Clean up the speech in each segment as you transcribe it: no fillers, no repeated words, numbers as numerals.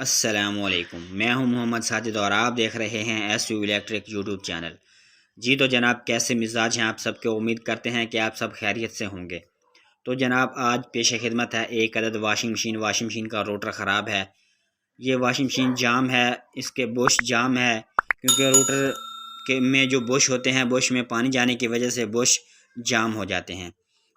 अस्सलामुअलैकुम। मैं हूं मोहम्मद साजिद और आप देख रहे हैं एसयू इलेक्ट्रिक यूट्यूब चैनल। जी तो जनाब, कैसे मिजाज हैं आप सबके? उम्मीद करते हैं कि आप सब खैरियत से होंगे। तो जनाब, आज पेश खिदमत है एक अदद वाशिंग मशीन। वाशिंग मशीन का रोटर ख़राब है। ये वाशिंग मशीन जाम है, इसके बुश जाम है, क्योंकि रोटर के में जो बुश होते हैं, बुश में पानी जाने की वजह से बुश जाम हो जाते हैं।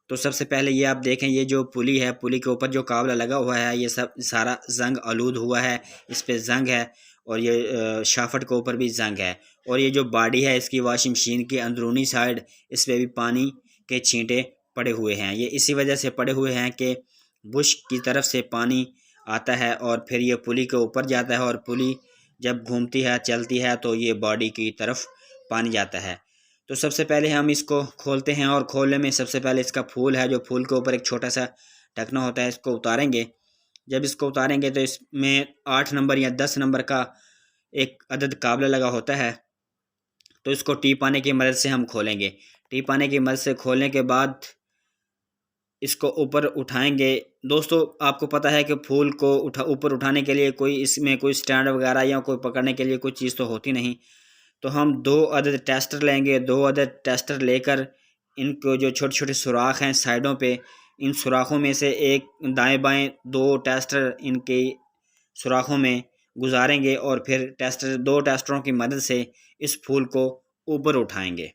तो सबसे पहले ये आप देखें, ये जो पुली है, पुली के ऊपर जो काबला लगा हुआ है, ये सब सारा जंग आलूद हुआ है, इस पे जंग है। और ये शाफट के ऊपर भी जंग है। और ये जो बॉडी है इसकी वाशिंग मशीन की अंदरूनी साइड, इस पे भी पानी के छींटे पड़े हुए हैं। ये इसी वजह से पड़े हुए हैं कि बुश की तरफ से पानी आता है और फिर ये पुली के ऊपर जाता है, और पुली जब घूमती है, चलती है, तो ये बॉडी की तरफ पानी जाता है। तो सबसे पहले हम इसको खोलते हैं, और खोलने में सबसे पहले इसका फूल है, जो फूल के ऊपर एक छोटा सा ढकना होता है, इसको उतारेंगे। जब इसको उतारेंगे तो इसमें 8 नंबर या 10 नंबर का एक अदद काबला लगा होता है। तो इसको टी पाने की मदद से हम खोलेंगे। टी पाने की मदद से खोलने के बाद इसको ऊपर उठाएंगे। दोस्तों, आपको पता है कि फूल को ऊपर उठाने के लिए कोई इसमें कोई स्टैंड वगैरह या कोई पकड़ने के लिए कोई चीज़ तो होती नहीं। तो हम 2 अदद टेस्टर लेंगे। 2 अदद टेस्टर लेकर इनको जो छोटे छोटे सुराख हैं साइडों पे, इन सुराखों में से एक दाएं बाएं 2 टेस्टर इनके सुराखों में गुजारेंगे, और फिर 2 टेस्टरों की मदद से इस फूल को ऊपर उठाएंगे।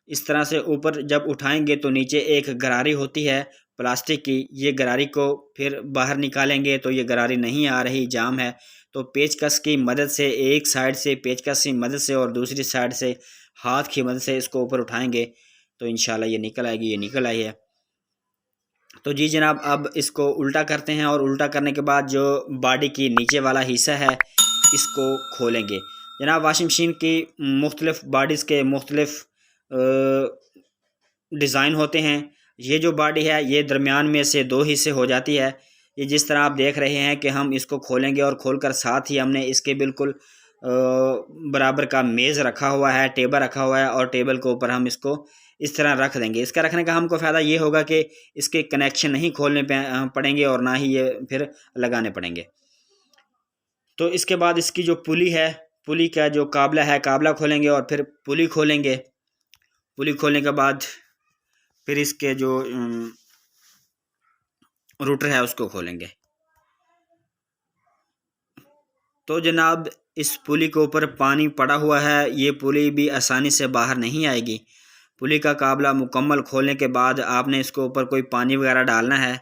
इस तरह से ऊपर जब उठाएंगे तो नीचे एक गरारी होती है प्लास्टिक की। ये गरारी को फिर बाहर निकालेंगे तो ये गरारी नहीं आ रही, जाम है। तो पेचकस की मदद से, एक साइड से पेचकस की मदद से और दूसरी साइड से हाथ की मदद से इसको ऊपर उठाएंगे तो इंशाल्लाह ये निकल आएगी। ये निकल आई है। तो जी जनाब, अब इसको उल्टा करते हैं, और उल्टा करने के बाद जो बॉडी की नीचे वाला हिस्सा है इसको खोलेंगे। जनाब, वाशिंग मशीन की मुख्तलिफ बॉडीज़ के मुख्तलिफ डिज़ाइन होते हैं। ये जो बॉडी है ये दरमियान में से 2 हिस्से हो जाती है। ये जिस तरह आप देख रहे हैं कि हम इसको खोलेंगे, और खोलकर साथ ही हमने इसके बिल्कुल बराबर का मेज़ रखा हुआ है, टेबल रखा हुआ है, और टेबल के ऊपर हम इसको इस तरह रख देंगे। इसका रखने का हमको फ़ायदा ये होगा कि इसके कनेक्शन नहीं खोलने पड़ेंगे, और ना ही ये फिर लगाने पड़ेंगे। तो इसके बाद इसकी जो पुली है, पुली का जो काबला है, काबला खोलेंगे, और फिर पुली खोलेंगे। पुली खोलने के बाद फिर इसके जो रूटर है उसको खोलेंगे। तो जनाब, इस पुली के ऊपर पानी पड़ा हुआ है, ये पुली भी आसानी से बाहर नहीं आएगी। पुली का काबला मुकम्मल खोलने के बाद आपने इसके ऊपर कोई पानी वगैरह डालना है।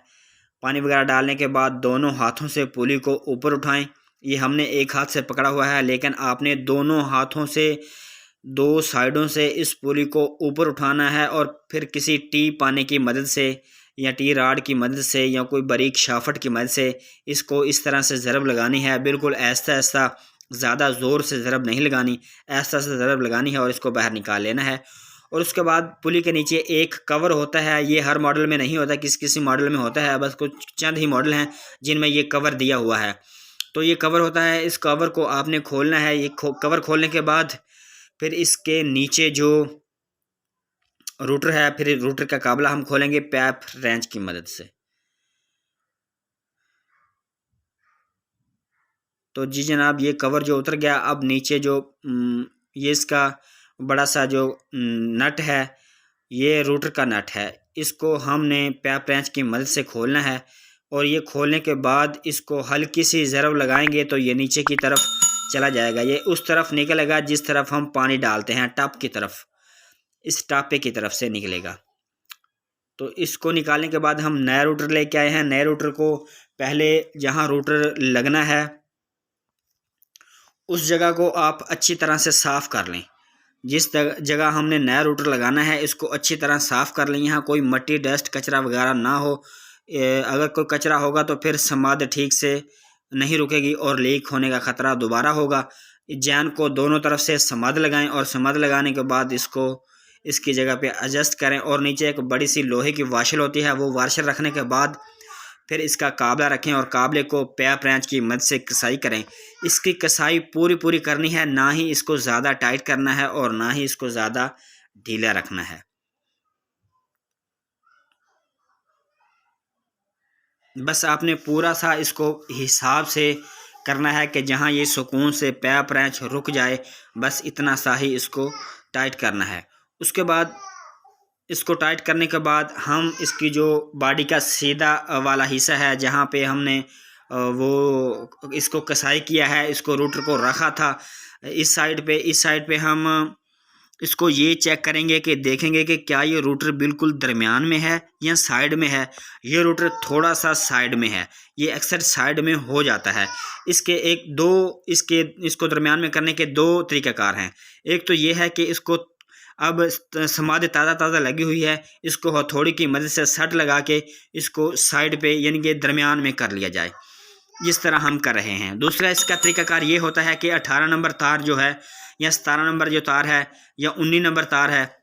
पानी वगैरह डालने के बाद दोनों हाथों से पुली को ऊपर उठाएं। ये हमने एक हाथ से पकड़ा हुआ है, लेकिन आपने दोनों हाथों से 2 साइडों से इस पुली को ऊपर उठाना है, और फिर किसी टी पाने की मदद से या टी राड की मदद से या कोई बारीक शाफट की मदद से इसको इस तरह से ज़रब लगानी है। बिल्कुल ऐसा ऐसा, ज़्यादा ज़ोर से ज़रब नहीं लगानी, ऐसा ऐसा ज़रब लगानी है, और इसको बाहर निकाल लेना है। और उसके बाद पुली के नीचे एक कवर होता है। ये हर मॉडल में नहीं होता, किसी किसी मॉडल में होता है, बस कुछ चंद ही मॉडल हैं जिनमें ये कवर दिया हुआ है। तो ये कवर होता है, इस कवर को आपने खोलना है। ये कवर खोलने के बाद फिर इसके नीचे जो रूटर है, फिर रूटर का काबला हम खोलेंगे पैप रेंच की मदद से। तो जी जनाब, ये कवर जो उतर गया। अब नीचे जो ये इसका बड़ा सा जो नट है, ये रूटर का नट है। इसको हमने पैप रेंच की मदद से खोलना है, और ये खोलने के बाद इसको हल्की सी ज़रब लगाएंगे तो ये नीचे की तरफ चला जाएगा। ये उस तरफ निकलेगा जिस तरफ हम पानी डालते हैं, टप की तरफ, इस टापे की तरफ से निकलेगा। तो इसको निकालने के बाद हम नया रूटर लेके आए हैं। नए रूटर को पहले जहाँ रूटर लगना है उस जगह को आप अच्छी तरह से साफ़ कर लें। जिस जगह हमने नया रूटर लगाना है इसको अच्छी तरह साफ़ कर लें। यहाँ कोई मट्टी, डस्ट, कचरा वगैरह ना हो। अगर कोई कचरा होगा तो फिर समाद ठीक से नहीं रुकेगी और लीक होने का ख़तरा दोबारा होगा। जैन को दोनों तरफ से समाद लगाएं, और समाद लगाने के बाद इसको इसकी जगह पे एडजस्ट करें। और नीचे एक बड़ी सी लोहे की वाशल होती है, वो वाशल रखने के बाद फिर इसका काबला रखें, और काबले को पैप रेंच की मदद से कसाई करें। इसकी कसाई पूरी पूरी करनी है, ना ही इसको ज़्यादा टाइट करना है और ना ही इसको ज़्यादा ढीला रखना है। बस आपने पूरा सा इसको हिसाब से करना है कि जहाँ ये सुकून से पैप रैंच रुक जाए, बस इतना सा ही इसको टाइट करना है। उसके बाद इसको टाइट करने के बाद हम इसकी जो बॉडी का सीधा वाला हिस्सा है, जहाँ पे हमने वो इसको कसाई किया है, इसको रूटर को रखा था, इस साइड पे हम इसको ये चेक करेंगे कि देखेंगे कि क्या ये रूटर बिल्कुल दरमियान में है या साइड में है। ये रूटर थोड़ा सा साइड में है, ये अक्सर साइड में हो जाता है। इसको दरमियान में करने के दो तरीक़ाकार हैं। एक तो ये है कि इसको अब समाधि ताज़ा लगी हुई है, इसको हथौड़ी की मदद से सट लगा के इसको साइड पे यानी कि दरमियान में कर लिया जाए, जिस तरह हम कर रहे हैं। दूसरा इसका तरीक़ाकार ये होता है कि 18 नंबर तार जो है या 17 नंबर जो तार है या 19 नंबर तार है,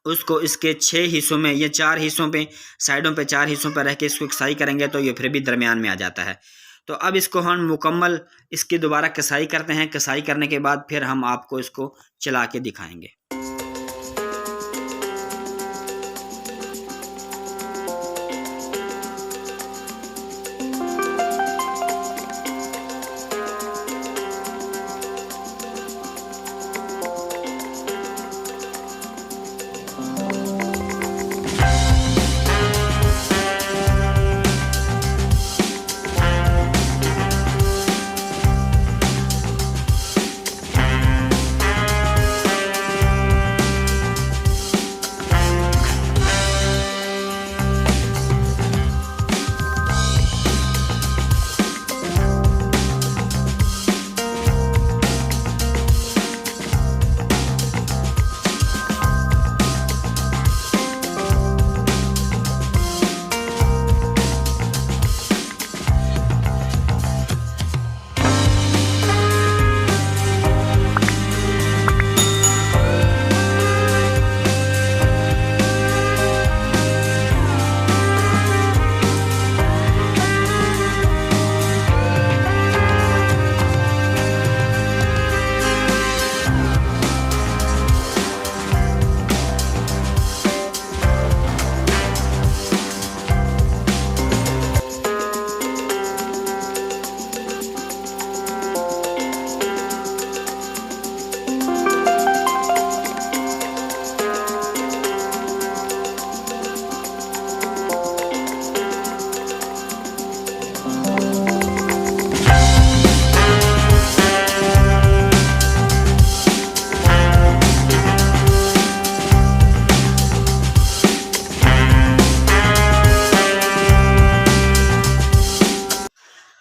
उसको इसके 6 हिस्सों में या 4 हिस्सों पे, साइडों पे 4 हिस्सों पर रह के इसको कसाई करेंगे तो ये फिर भी दरमियान में आ जाता है। तो अब इसको हम मुकम्मल इसकी दोबारा कसाई करते हैं। कसाई करने के बाद फिर हम आपको इसको चला के दिखाएंगे।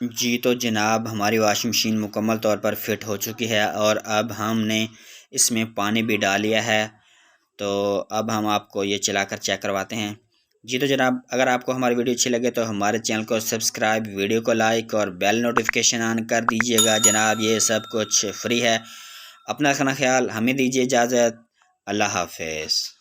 जी तो जनाब, हमारी वॉशिंग मशीन मुकम्मल तौर पर फिट हो चुकी है और अब हमने इसमें पानी भी डाल लिया है। तो अब हम आपको ये चलाकर चेक करवाते हैं। जी तो जनाब, अगर आपको हमारी वीडियो अच्छी लगे तो हमारे चैनल को सब्सक्राइब, वीडियो को लाइक और बेल नोटिफिकेशन ऑन कर दीजिएगा। जनाब, ये सब कुछ फ्री है। अपना ख्याल, हमें दीजिए इजाज़त। अल्लाह हाफ़िज़।